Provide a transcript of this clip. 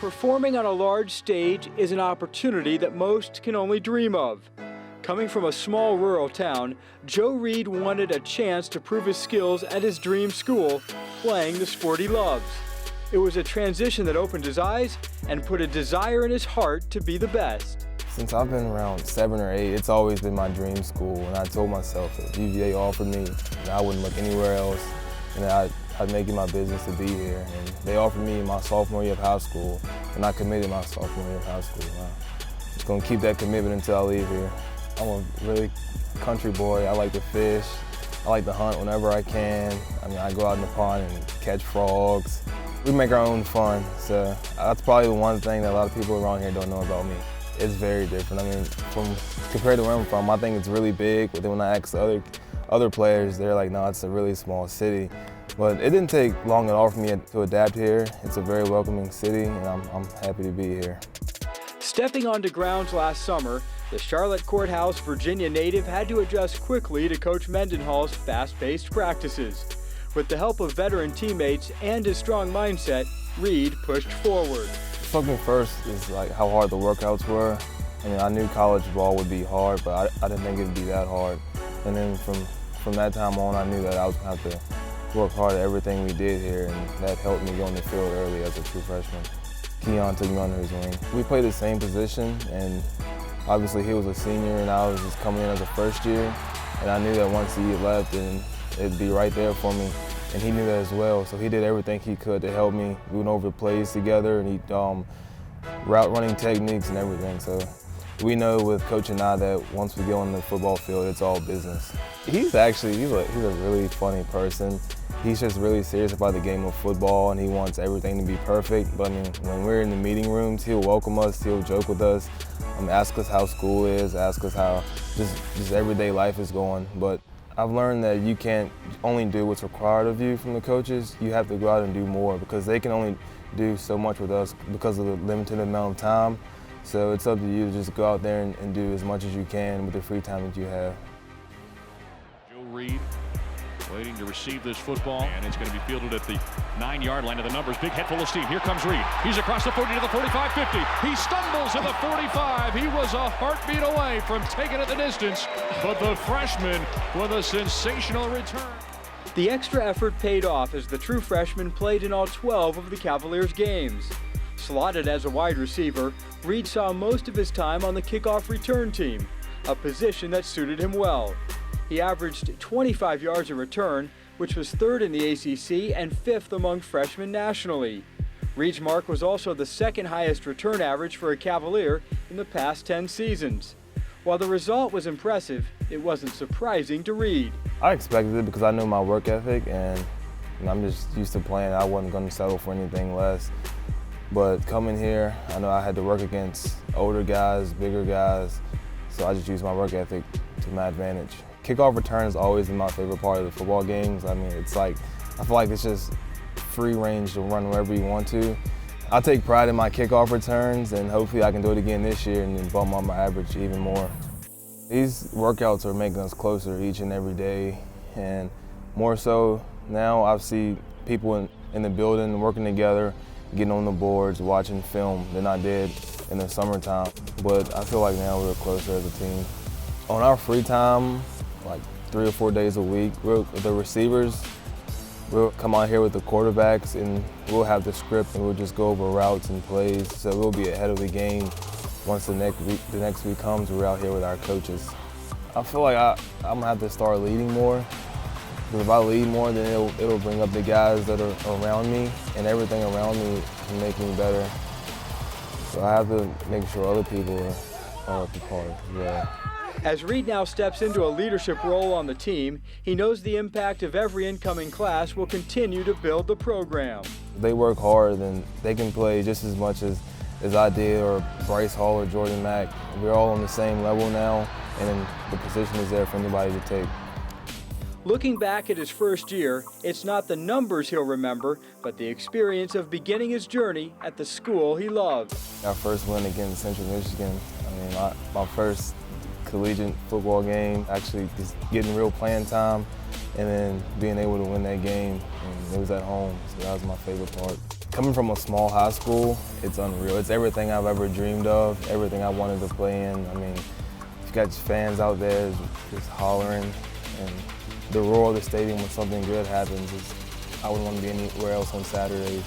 Performing on a large stage is an opportunity that most can only dream of. Coming from a small rural town, Joe Reed wanted a chance to prove his skills at his dream school, playing the sport he loves. It was a transition that opened his eyes and put a desire in his heart to be the best. Since I've been around 7 or 8, it's always been my dream school, and I told myself if UVA offered me, I wouldn't look anywhere else, and I'd make it my business to be here. And they offered me my sophomore year of high school, and I committed my sophomore year of high school. I'm just going to keep that commitment until I leave here. I'm a really country boy. I like to fish. I like to hunt whenever I can. I go out in the pond and catch frogs. We make our own fun, so that's probably the one thing that a lot of people around here don't know about me. It's very different. Compared to where I'm from, I think it's really big, but then when I ask other players, they're like, no, it's a really small city. But it didn't take long at all for me to adapt here. It's a very welcoming city, and I'm happy to be here. Stepping onto grounds last summer, the Charlotte Courthouse, Virginia native had to adjust quickly to Coach Mendenhall's fast-paced practices. With the help of veteran teammates and his strong mindset, Reed pushed forward. What struck me first is like how hard the workouts were. I knew college ball would be hard, but I didn't think it'd be that hard. And then from that time on, I knew that I was going to have to work hard at everything we did here, and that helped me go on the field early as a true freshman. Keon took me under his wing. We played the same position, and obviously he was a senior and I was just coming in as a first year, and I knew that once he left, and it'd be right there for me. And he knew that as well, so he did everything he could to help me. We went over plays together, and he route running techniques and everything. So we know with Coach and I that once we go on the football field, it's all business. He's a really funny person. He's just really serious about the game of football, and he wants everything to be perfect. But when we're in the meeting rooms, he'll welcome us, he'll joke with us, ask us how school is, ask us how just everyday life is going. But I've learned that you can't only do what's required of you from the coaches. You have to go out and do more, because they can only do so much with us because of the limited amount of time. So it's up to you to just go out there and do as much as you can with the free time that you have. Joe Reed waiting to receive this football, and it's going to be fielded at the 9-yard line of the numbers. Big head full of steam. Here comes Reed. He's across the 40 to the 45, 50. He stumbles at the 45. He was a heartbeat away from taking it the distance, but the freshman with a sensational return. The extra effort paid off as the true freshman played in all 12 of the Cavaliers' games. Slotted as a wide receiver, Reed saw most of his time on the kickoff return team, a position that suited him well. He averaged 25 yards a return, which was 3rd in the ACC and 5th among freshmen nationally. Reed's mark was also the 2nd highest return average for a Cavalier in the past 10 seasons. While the result was impressive, it wasn't surprising to Reed. I expected it because I knew my work ethic, and I'm just used to playing. I wasn't going to settle for anything less. But coming here, I know I had to work against older guys, bigger guys, so I just used my work ethic to my advantage. Kickoff return has always been my favorite part of the football games. It's like, I feel like it's just free range to run wherever you want to. I take pride in my kickoff returns, and hopefully I can do it again this year and then bump up my average even more. These workouts are making us closer each and every day, and more so now I see people in the building working together, getting on the boards, watching film than I did in the summertime. But I feel like now we're closer as a team. On our free time, like 3 or 4 days a week, the receivers, we'll come out here with the quarterbacks, and we'll have the script, and we'll just go over routes and plays. So we'll be ahead of the game. Once the next week comes, we're out here with our coaches. I feel like I'm gonna have to start leading more. Because if I lead more, then it'll bring up the guys that are around me, and everything around me can make me better. So I have to make sure other people are up to par as well. As Reed now steps into a leadership role on the team, he knows the impact of every incoming class will continue to build the program. If they work hard, then they can play just as much as I did, or Bryce Hall or Jordan Mack. We're all on the same level now, and the position is there for anybody to take. Looking back at his first year, it's not the numbers he'll remember, but the experience of beginning his journey at the school he loved. Our first win against Central Michigan, my first collegiate football game, actually just getting real playing time, and then being able to win that game, and it was at home, so that was my favorite part. Coming from a small high school, it's unreal. It's everything I've ever dreamed of, everything I wanted to play in. I mean, you've got fans out there just hollering, and the roar of the stadium when something good happens I wouldn't want to be anywhere else on Saturdays.